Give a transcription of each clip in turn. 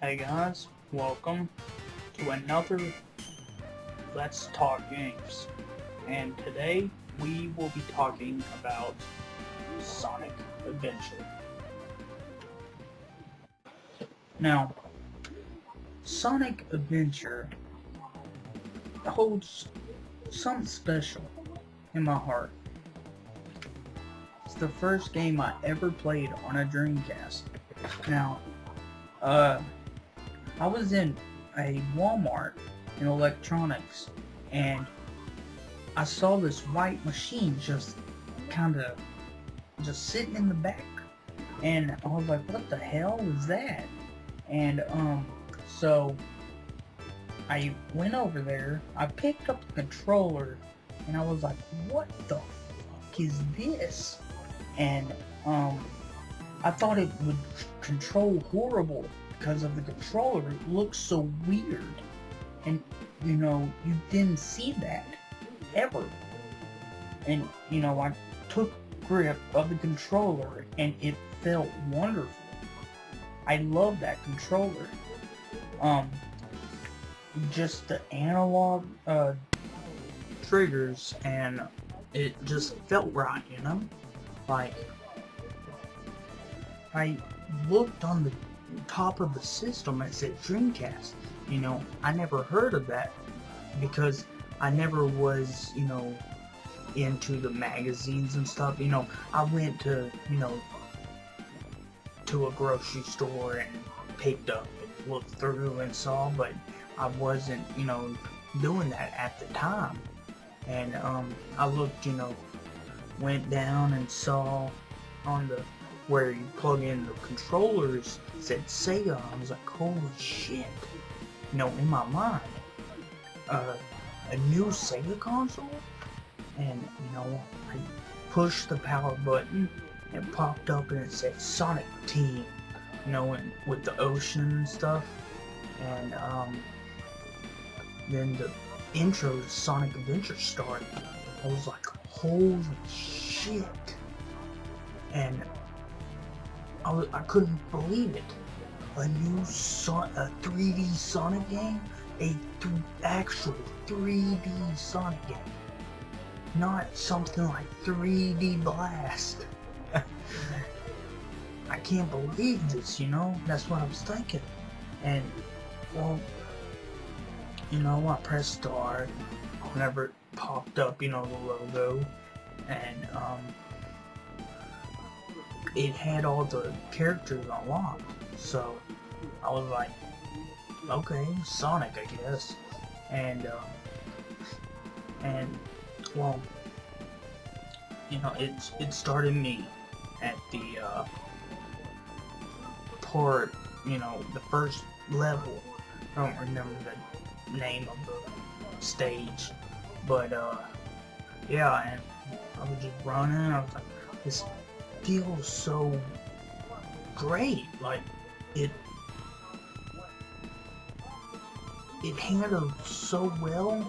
Hey guys, welcome to another Let's Talk Games. And today we will be talking about Sonic Adventure. Now, Sonic Adventure holds something special in my heart. It's the first game I ever played on a Dreamcast. Now, I was in a Walmart in electronics, and I saw this white machine just sitting in the back, and I was like, what the hell is that? And so I went over there, I picked up the controller, and I was like, what the fuck is this? And I thought it would control horrible because of the controller. It looks so weird, and you didn't see that ever. And I took grip of the controller and it felt wonderful. I love that controller. Just the analog triggers, and it just felt right, like I looked on the top of the system and it said Dreamcast. I never heard of that because I never was, into the magazines and stuff. I went to, to a grocery store and picked up and looked through and saw, but I wasn't, doing that at the time. And I looked, went down and saw on the where you plug in the controllers, said Sega. I was like, holy shit. In my mind, a new Sega console? And, I pushed the power button, and it popped up and it said Sonic Team, and with the ocean and stuff. And, then the intro to Sonic Adventure started. I was like, holy shit. And I couldn't believe it. A new a 3D Sonic game? Actual 3D Sonic game. Not something like 3D Blast. I can't believe this, That's what I was thinking. And, well, I pressed start whenever it popped up, the logo. And, it had all the characters unlocked, so I was like, okay, Sonic, I guess. And well, it started me at the part, the first level. I don't remember the name of the stage, but yeah, and I was just running. I was like, this feels so great. Like it handled so well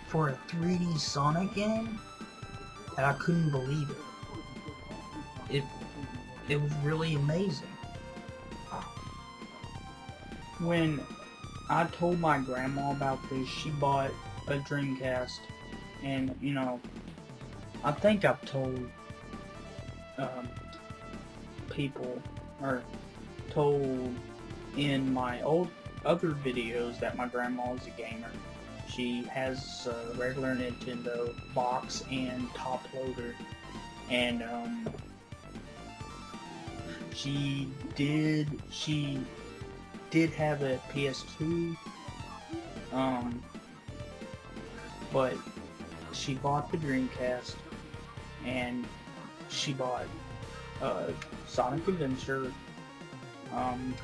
for a 3D Sonic game that I couldn't believe it. It was really amazing. When I told my grandma about this, she bought a Dreamcast, and I think I've told people, or told in my other videos, that my grandma is a gamer. She has a regular Nintendo box and top loader, and she did have a PS2, but she bought the Dreamcast, and she bought Sonic Adventure,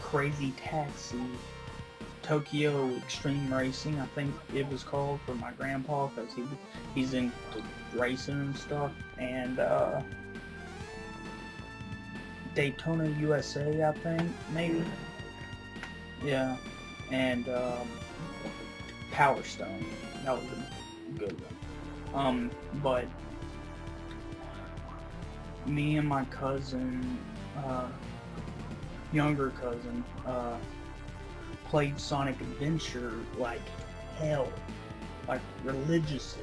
Crazy Taxi, Tokyo Extreme Racing, I think it was called, for my grandpa, because he's into racing and stuff, and Daytona USA, I think, maybe, yeah, and Power Stone, that was a good one, but me and my cousin, younger cousin, played Sonic Adventure like hell, like religiously,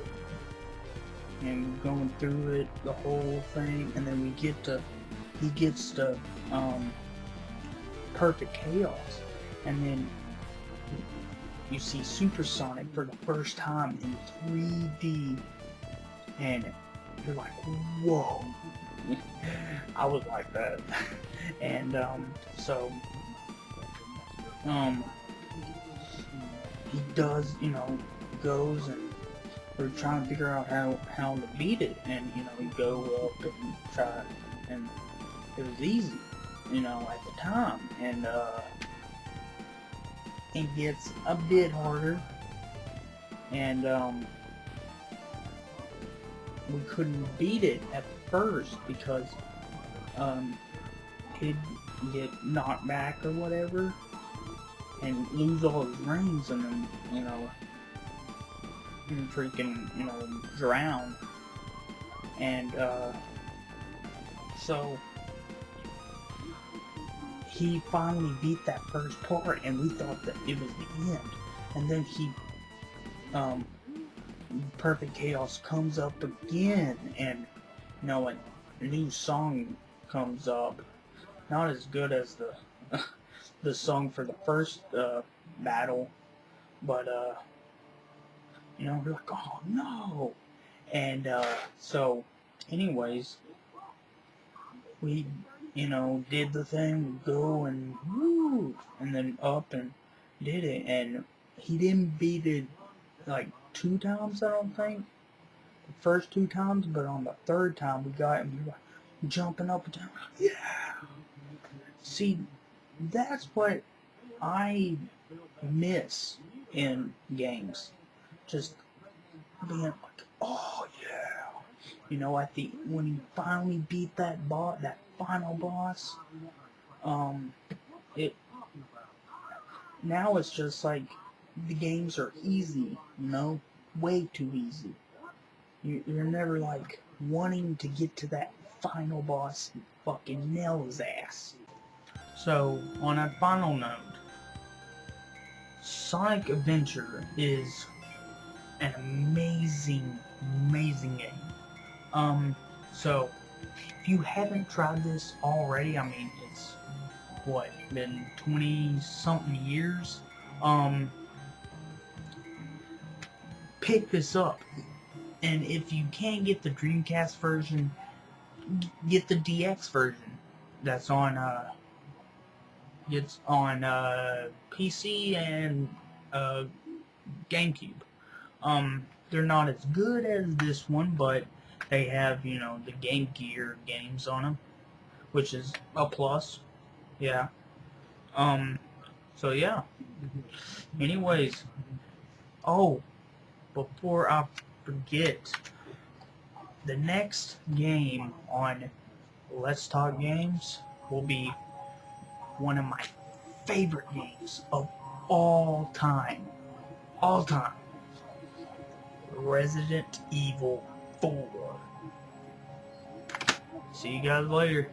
and going through it, the whole thing, and then he gets to Perfect Chaos, and then you see Super Sonic for the first time in 3D, and you're like, whoa. I was like that. And he does, goes, and we're trying to figure out how to beat it, and you go up and try, and it was easy, at the time, and it gets a bit harder, and we couldn't beat it at first because he'd get knocked back or whatever and lose all his rings, and then and freaking drown. And so he finally beat that first part, and we thought that it was the end. And then Perfect Chaos comes up again, and a new song comes up. Not as good as the the song for the first battle, but we're like, oh no. And so anyways, we did the thing, go and woo, and then up and did it, and he didn't beat it like 2 times, I don't think, the first 2 times, but on the 3rd time we got him, we were jumping up and down, yeah. See, that's what I miss in games, just being like, oh yeah, when he finally beat that final boss, now it's just like the games are easy, way too easy. You're never like wanting to get to that final boss and fucking nail his ass. So, on a final note, Sonic Adventure is an amazing, amazing game. So, if you haven't tried this already, I mean, it's, been 20-something years? Pick this up. And if you can't get the Dreamcast version, get the DX version. That's on, it's on, PC and, GameCube. They're not as good as this one, but they have, the Game Gear games on them, which is a plus. Yeah. So yeah. Anyways. Oh, before I forget, the next game on Let's Talk Games will be one of my favorite games of all time. Resident Evil 4. See you guys later.